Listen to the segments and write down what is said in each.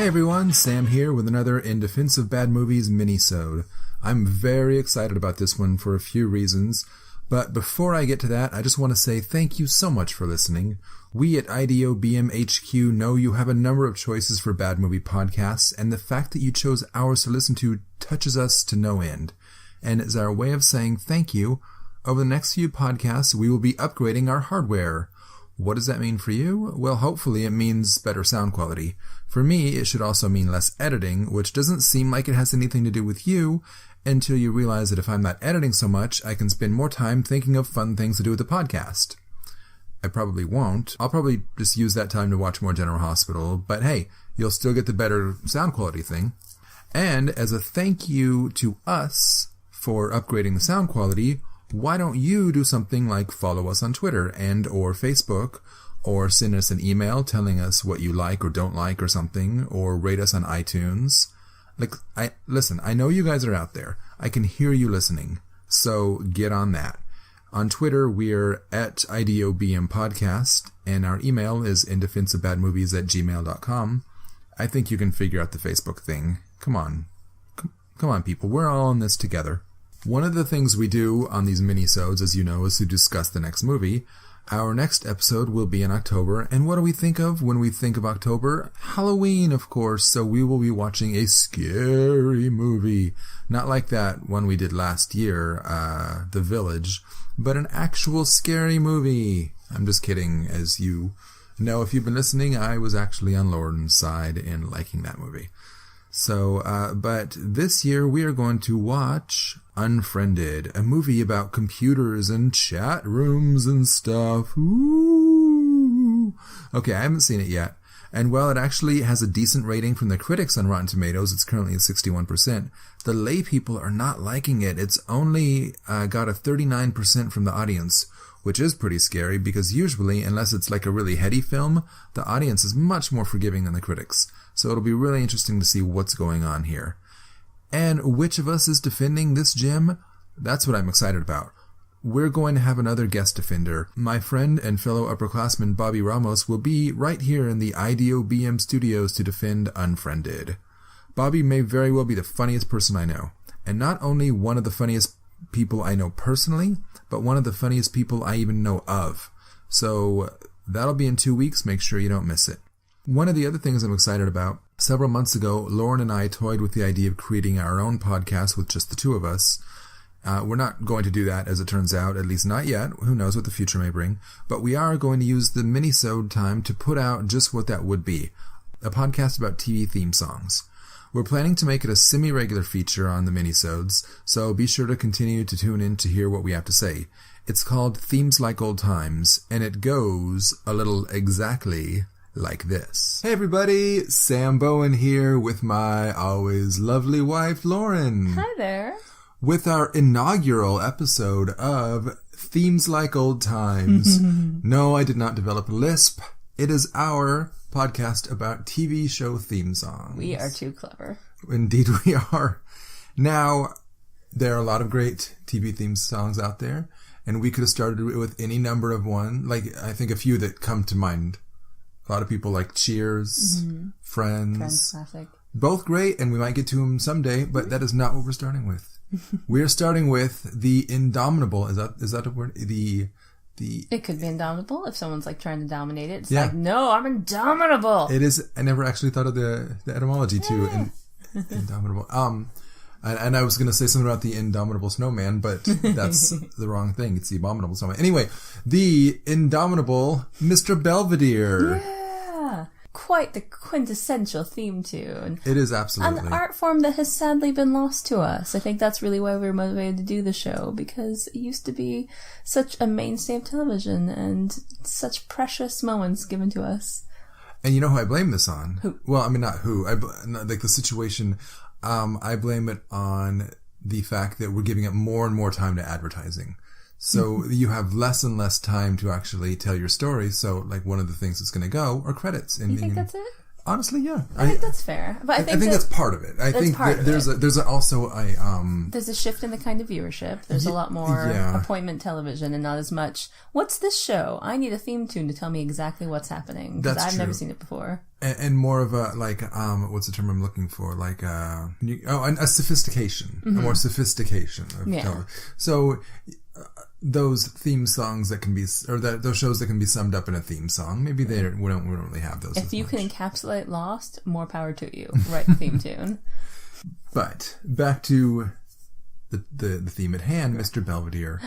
Hey everyone, Sam here with another In Defense of Bad Movies Minisode. I'm very excited about this one for a few reasons, but before I get to that, I just want to say thank you so much for listening. We at IDOBMHQ know you have a number of choices for bad movie podcasts, and the fact that you chose ours to listen to touches us to no end. And as our way of saying thank you, over the next few podcasts, we will be upgrading our hardware. What does that mean for you? Well, hopefully it means better sound quality. For me, it should also mean less editing, which doesn't seem like it has anything to do with you until you realize that if I'm not editing so much, I can spend more time thinking of fun things to do with the podcast. I probably won't. I'll probably just use that time to watch more General Hospital, but hey, you'll still get the better sound quality thing. And as a thank you to us for upgrading the sound quality, why don't you do something like follow us on Twitter and or Facebook, or send us an email telling us what you like or don't like or something, or rate us on iTunes. Listen, I know you guys are out there. I can hear you listening, so get on that. On Twitter, we're at IDOBM Podcast, and our email is indefenseofbadmovies@gmail.com. I think you can figure out the Facebook thing. Come on, people. We're all in this together. One of the things we do on these minisodes, as you know, is to discuss the next movie. Our next episode will be in October, and what do we think of when we think of October? Halloween, of course, so we will be watching a scary movie. Not like that one we did last year, The Village, but an actual scary movie. I'm just kidding. As you know, if you've been listening, I was actually on Loren's side in liking that movie. So, but this year we are going to watch Unfriended, a movie about computers and chat rooms and stuff. Ooh. Okay, I haven't seen it yet. And while it actually has a decent rating from the critics on Rotten Tomatoes, it's currently at 61%, the lay people are not liking it. It's only got a 39% from the audience, which is pretty scary because usually, unless it's like a really heady film, the audience is much more forgiving than the critics. So it'll be really interesting to see what's going on here. And which of us is defending this gem? That's what I'm excited about. We're going to have another guest defender. My friend and fellow upperclassman Bobby Ramos will be right here in the IDOBM studios to defend Unfriended. Bobby may very well be the funniest person I know. And not only one of the funniest people I know personally, but one of the funniest people I even know of. So that'll be in 2 weeks. Make sure you don't miss it. One of the other things I'm excited about, several months ago, Loren and I toyed with the idea of creating our own podcast with just the two of us. We're not going to do that, as it turns out, at least not yet. Who knows what the future may bring. But we are going to use the minisode time to put out just what that would be, a podcast about TV theme songs. We're planning to make it a semi-regular feature on the minisodes, so be sure to continue to tune in to hear what we have to say. It's called Themes Like Old Times, and it goes a little exactly like this. Hey everybody, Sam Bowen here with my always lovely wife, Loren. Hi there. With our inaugural episode of Themes Like Old Times. No, I did not develop a lisp. It is our podcast about TV show theme songs. We are too clever. Indeed we are. Now, there are a lot of great TV theme songs out there, and we could have started with any number of one. Like, I think a few that come to mind. A lot of people like Cheers, Friends. Friends classic. Both great, and we might get to them someday, but that is not what we're starting with. We're starting with the Indomitable. Is that a word? It could be indomitable if someone's like trying to dominate it. It's like, no, I'm indomitable. It is. I never actually thought of the etymology to indomitable. And I was going to say something about the Indomitable Snowman, but that's the wrong thing. It's the Abominable Snowman. Anyway, the Indomitable Mr. Belvedere. Yeah. Quite the quintessential theme tune. It is absolutely. An art form that has sadly been lost to us. I think that's really why we were motivated to do the show, because it used to be such a mainstay of television and such precious moments given to us. And you know who I blame this on? Who? Well, I mean, not who. Like the situation. I blame it on the fact that we're giving it more and more time to advertising. So you have less and less time to actually tell your story. So, like, one of the things that's going to go are credits. You think that's it? Honestly, yeah. I think that's fair. But I think that's part of it. I think there's also there's a shift in the kind of viewership. There's a lot more appointment television and not as much, what's this show? I need a theme tune to tell me exactly what's happening. Because I've never seen it before. And more of a, like, what's the term I'm looking for? Like, a sophistication. A more sophistication of television. So, those theme songs that can be, or those shows that can be summed up in a theme song, maybe we don't really have those. If you can encapsulate Lost, more power to you. Write the theme tune. But back to the theme at hand, Mr. Belvedere.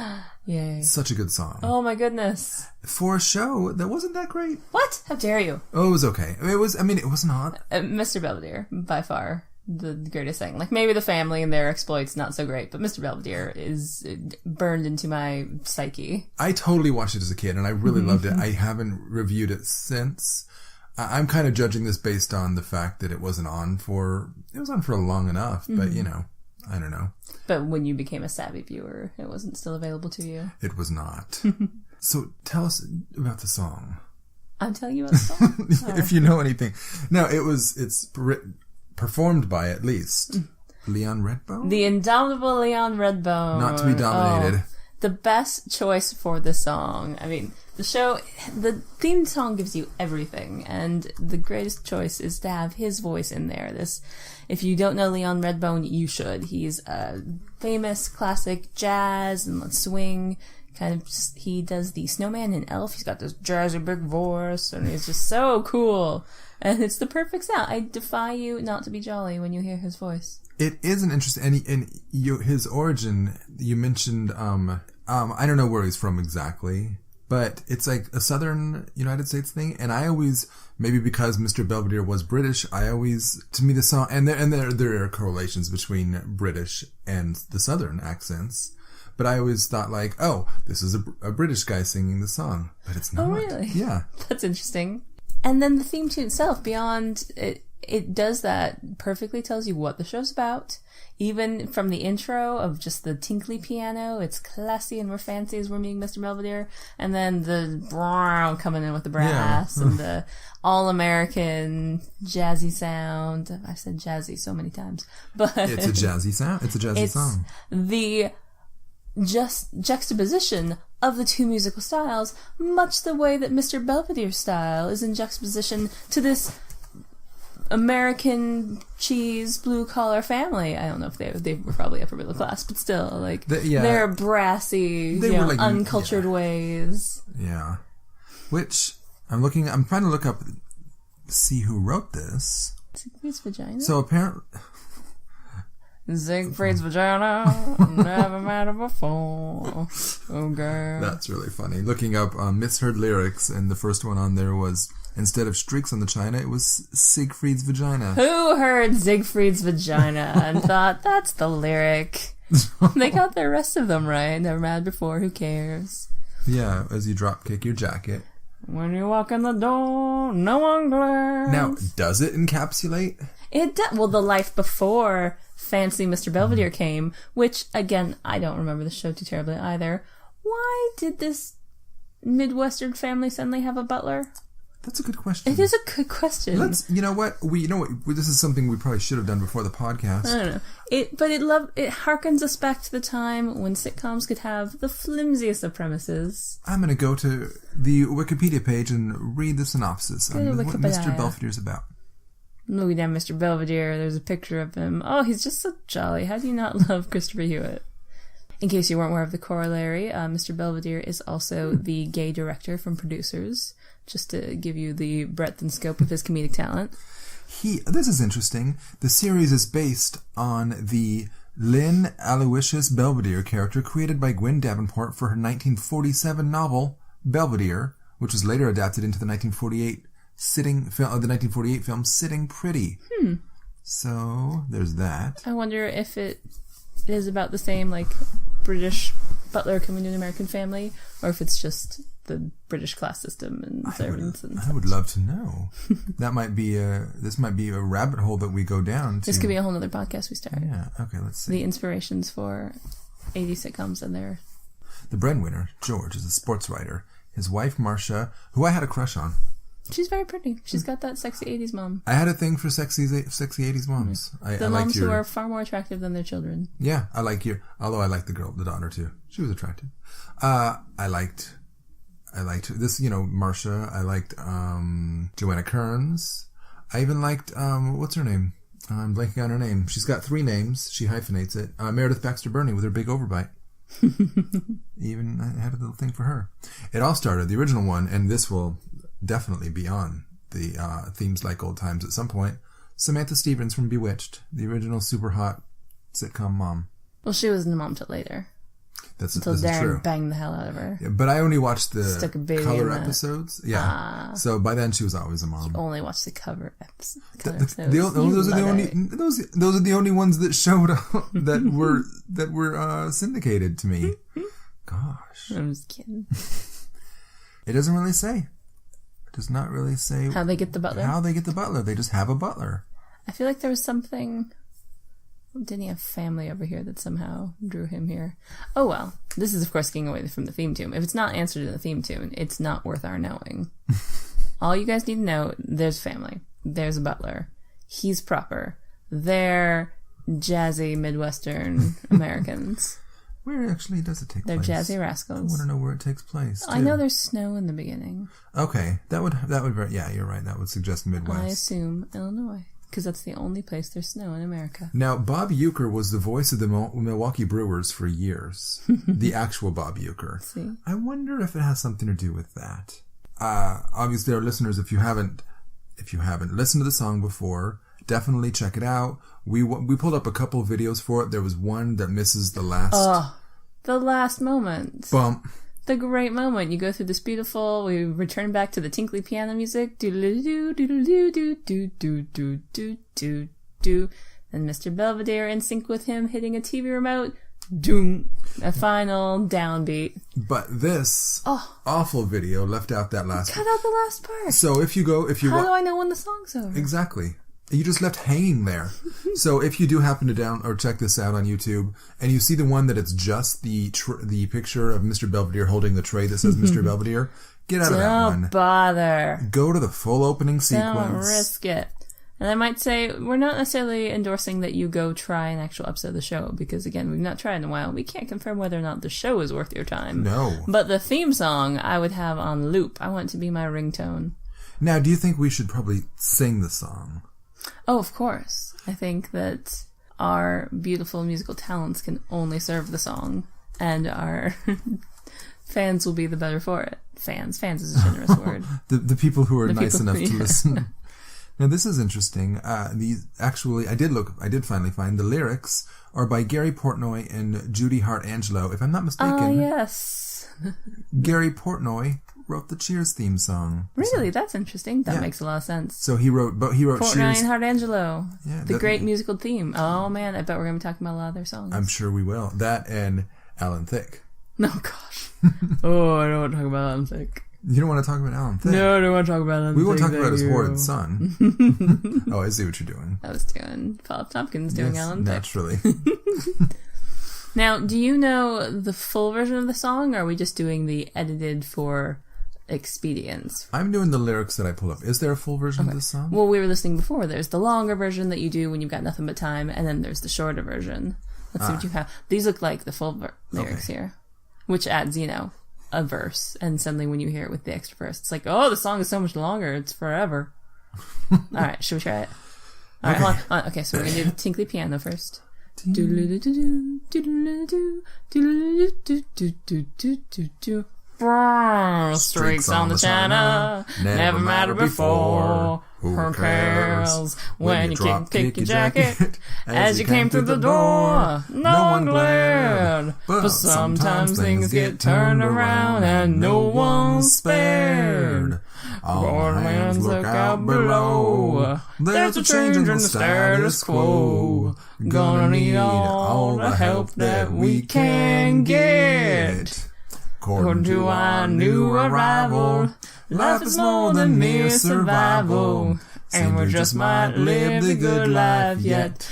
Yay. Such a good song. Oh my goodness. For a show that wasn't that great. What? How dare you? Oh, it was okay. It was not. Mr. Belvedere, by far, the greatest thing. Like, maybe the family and their exploits, not so great, but Mr. Belvedere is burned into my psyche. I totally watched it as a kid, and I really loved it. I haven't reviewed it since. I'm kind of judging this based on the fact that it was on for long enough, but, I don't know. But when you became a savvy viewer, it wasn't still available to you? It was not. So tell us about the song. I'm telling you about the song? If you know anything. No, it's performed by, at least, Leon Redbone? The indomitable Leon Redbone. Not to be dominated. Oh, the best choice for the song. I mean, the theme song gives you everything, and the greatest choice is to have his voice in there. If you don't know Leon Redbone, you should. He's a famous classic jazz and swing kind of. He does the Snowman and Elf. He's got this jazzy big voice, and he's just so cool. And it's the perfect sound. I defy you not to be jolly when you hear his voice. It is an interesting, and his origin. You mentioned, I don't know where he's from exactly, but it's like a southern United States thing. And I always, maybe because Mr. Belvedere was British, to me the song, and there are correlations between British and the southern accents. But I always thought like, oh, this is a British guy singing the song, but it's not. Oh, really? Yeah, that's interesting. And then the theme tune itself, beyond it does that perfectly, tells you what the show's about. Even from the intro of just the tinkly piano, it's classy and we're fancy as we're meeting Mr. Belvedere. And then the brown coming in with the brass and the all-American jazzy sound. I've said jazzy so many times. But it's a jazzy sound. It's a jazzy song. The juxtaposition of the two musical styles, much the way that Mr. Belvedere's style is in juxtaposition to this American cheese blue collar family. I don't know if they were probably upper middle class, but still, like, they're brassy, like, uncultured ways. Yeah. Which I'm trying to look up, see who wrote this. Siegfried's Vagina? So apparently Siegfried's Vagina, never met her before. Oh, girl. That's really funny. Looking up misheard lyrics, and the first one on there was, instead of streaks on the china, it was Siegfried's Vagina. Who heard Siegfried's Vagina and thought, that's the lyric? They got the rest of them right. Never met before, who cares? Yeah, as you drop kick your jacket. When you walk in the door, no one glares. Now, does it encapsulate? It does. Well, the life before Fancy Mr. Belvedere came, which, again, I don't remember the show too terribly either. Why did this Midwestern family suddenly have a butler? That's a good question. It is a good question. You know what? This is something we probably should have done before the podcast. I don't know. It harkens us back to the time when sitcoms could have the flimsiest of premises. I'm going to go to the Wikipedia page and read the synopsis on what Mr. Belvedere's about. Look at that, Mr. Belvedere. There's a picture of him. Oh, he's just so jolly. How do you not love Christopher Hewitt? In case you weren't aware of the corollary, Mr. Belvedere is also the gay director from Producers, just to give you the breadth and scope of his comedic talent. This is interesting. The series is based on the Lynn Aloysius Belvedere character created by Gwen Davenport for her 1947 novel, Belvedere, which was later adapted into the 1948 film Sitting Pretty. So, there's that. I wonder if it is about the same, like, British butler coming to an American family, or if it's just the British class system and servants and such. I would love to know. This might be a rabbit hole that we go down to. This could be a whole other podcast we start. Yeah, okay, let's see. The inspirations for 80s sitcoms and their... The breadwinner, George, is a sports writer. His wife, Marcia, who I had a crush on. She's very pretty. She's got that sexy 80s mom. I had a thing for sexy 80s moms. Mm-hmm. The moms who are far more attractive than their children. Yeah, although I liked the daughter too. She was attractive. I liked this, Marcia. I liked Joanna Kearns. I even liked, what's her name? I'm blanking on her name. She's got 3 names. She hyphenates it. Meredith Baxter Burney with her big overbite. Even I had a little thing for her. It all started, the original one, and this will definitely be on the Themes Like Old Times at some point. Samantha Stevens from Bewitched, the original super hot sitcom mom. Well, she wasn't a mom till later. Until Darren banged the hell out of her. Yeah, but I only watched the color episodes. Yeah. So by then she was always a mom. You only watched the cover episodes. Those are the only ones that showed up that were syndicated to me. Gosh. I'm just kidding. It doesn't really say. It does not really say how they get the butler. They just have a butler. I feel like there was something. Didn't he have family over here that somehow drew him here? Oh well. This is of course getting away from the theme tune. If it's not answered in the theme tune, it's not worth our knowing. All you guys need to know, there's family. There's a butler. He's proper. They're jazzy Midwestern Americans. Where actually does it take place? They're jazzy rascals. I want to know where it takes place, too. I know there's snow in the beginning. Okay. That would yeah, you're right. That would suggest Midwest. I assume Illinois. Because that's the only place there's snow in America. Now, Bob Uecker was the voice of the Milwaukee Brewers for years. The actual Bob Uecker. See? I wonder if it has something to do with that. Obviously, our listeners, if you haven't listened to the song before, definitely check it out. We pulled up a couple of videos for it. There was one that misses the last... the last moment. Bump. The great moment. You go through this beautiful, we return back to the tinkly piano music. Do-do-do-do-do-do-do-do-do-do. And Mr. Belvedere in sync with him hitting a TV remote. Doom. A final downbeat. But this awful video left out that last part. Cut out the last part. So if you How do I know when the song's over? Exactly. You just left hanging there. So if you do happen to check this out on YouTube, and you see the one that it's just the picture of Mr. Belvedere holding the tray that says Mr. Belvedere, get out of that one. Don't bother. Go to the full opening sequence. Don't risk it. And I might say, we're not necessarily endorsing that you go try an actual episode of the show, because again, we've not tried in a while. We can't confirm whether or not the show is worth your time. No. But the theme song I would have on loop. I want it to be my ringtone. Now, do you think we should probably sing the song? Oh, of course. I think that our beautiful musical talents can only serve the song, and our fans will be the better for it. Fans is a generous word. The people who are nice enough to listen. Now, this is interesting. I did finally find the lyrics are by Gary Portnoy and Judy Hart Angelo. If I'm not mistaken. Oh, yes. Gary Portnoy wrote the Cheers theme song. Really? That's interesting. That makes a lot of sense. So he wrote Portnoy Cheers. and Hart Angelo. Yeah, the great musical theme. Oh, man. I bet we're going to be talking about a lot of their songs. I'm sure we will. That and Alan Thicke. Oh, gosh. Oh, I don't want to talk about Alan Thicke. You don't want to talk about Alan Thicke? No, I don't want to talk about Alan Thicke. We won't talk about his horrid son. Oh, I see what you're doing. I was doing Paul Tompkins doing Alan Thicke. Naturally. Now, do you know the full version of the song, or are we just doing the edited for expedience? I'm doing the lyrics that I pull up. Is there a full version of the song? Well, we were listening before. There's the longer version that you do when you've got nothing but time, and then there's the shorter version. Let's see what you have. These look like the full lyrics here, which adds, a verse, and suddenly when you hear it with the extra verse, it's like, oh, the song is so much longer. It's forever. All right, should we try it? All right, hold on. Okay, so we're going to do the tinkly piano first. Streaks on the china, never mattered before. Who cares when you kick your jacket as you came through the door? No one glared, but sometimes things get turned around and no one's spared. All hands look out below. There's a change in the status quo. Gonna need all the help that we can get. According to our new arrival, life is more than mere survival, and we just might live the good life yet.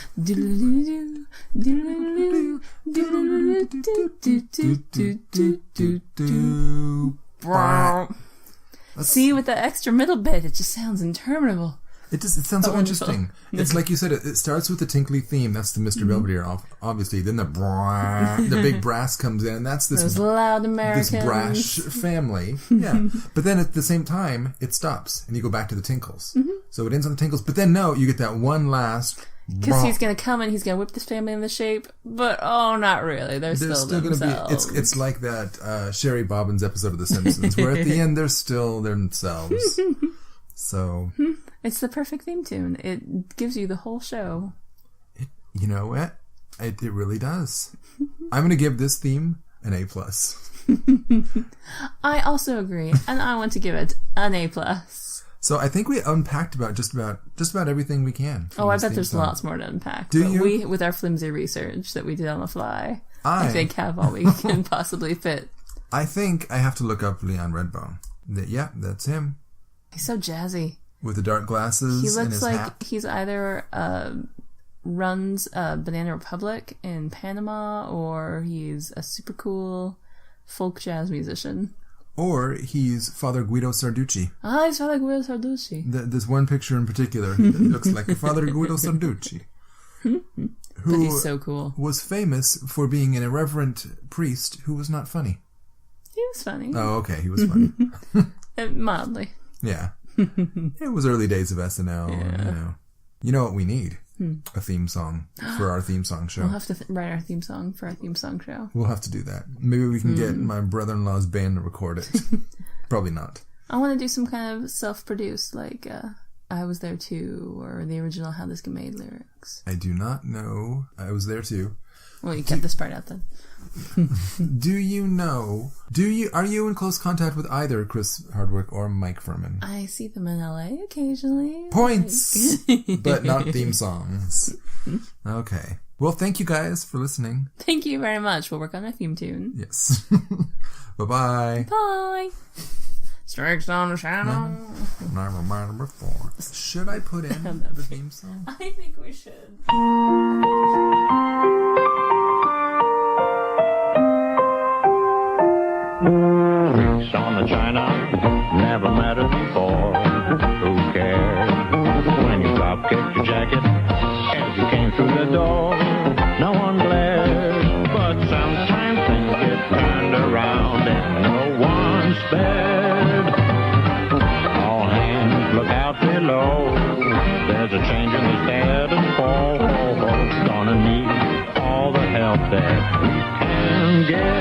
See, with the extra middle bit, it just sounds interminable. It sounds so interesting. It's like you said, it starts with the tinkly theme. That's the Mr. Belvedere, obviously. Then the big brass comes in, and that's Those loud Americans. This brash family. Yeah. But then at the same time, it stops, and you go back to the tinkles. So it ends on the tinkles. But then, no, you get that one last... Because he's going to come and he's going to whip this family into shape. But, not really. They're still themselves. It's like that Sherry Bobbins episode of The Simpsons, where at the end, they're still themselves. So... It's the perfect theme tune. It gives you the whole show. You know what? It really does. I'm going to give this theme an A+. I also agree, and I want to give it an A+. So I think we unpacked about just about everything we can. Oh, I bet there's lots more to unpack. Do you? We, with our flimsy research that we did on the fly, I think have all we can possibly fit. I think I have to look up Leon Redbone. Yeah, that's him. He's so jazzy. With the dark glasses. He looks and his like hat. He's either runs Banana Republic in Panama, or he's a super cool folk jazz musician. Or he's Father Guido Sarducci. Ah, he's Father Guido Sarducci. This one picture in particular that looks like Father Guido Sarducci. But he's so cool. Was famous for being an irreverent priest who was not funny. He was funny. Oh, okay, he was funny. Mildly. Yeah. It was early days of SNL. Yeah. You know what we need? A theme song for our theme song show. We'll have to write our theme song for our theme song show. We'll have to do that. Maybe we can get my brother-in-law's band to record it. Probably not. I want to do some kind of self-produced, like I Was There Too, or the original How This Get Made lyrics. I do not know. I Was There Too. Well, you kept this part out then. Are you in close contact with either Chris Hardwick or Mike Furman? I see them in LA occasionally. Points! But not theme songs. Okay. Well, thank you guys for listening. Thank you very much. We'll work on a theme tune. Yes. Bye-bye. Bye. Strikes on the channel. Never mind before. Should I put in the theme song? I think we should. Streaks on the china, never mattered before. Who cared when you drop kicked your jacket as you came through the door? No one glared, but sometimes things get turned around and no one spared. All hands look out below. There's a change in the status quo. Gonna need all the help that we can get.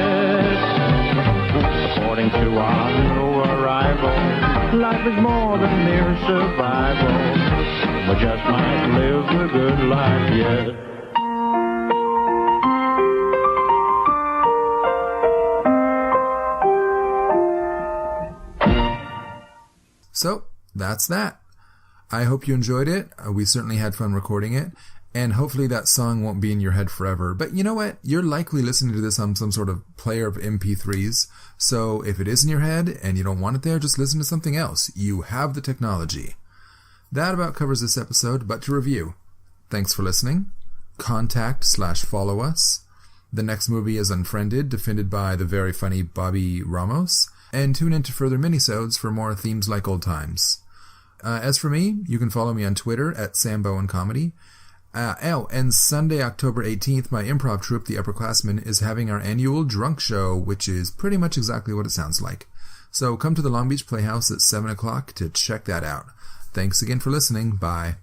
According to our new arrival, life is more than mere survival. We just might live the good life yet. So, that's that. I hope you enjoyed it. We certainly had fun recording it. And hopefully that song won't be in your head forever. But you know what? You're likely listening to this on some sort of player of MP3s. So if it is in your head and you don't want it there, just listen to something else. You have the technology. That about covers this episode, but to review. Thanks for listening. Contact/follow us. The next movie is Unfriended, defended by the very funny Bobby Ramos. And tune in to further minisodes for more themes like old times. As for me, you can follow me on Twitter at SamBowenComedy. And Sunday, October 18th, my improv troupe, The Upperclassmen, is having our annual drunk show, which is pretty much exactly what it sounds like. So come to the Long Beach Playhouse at 7 o'clock to check that out. Thanks again for listening. Bye.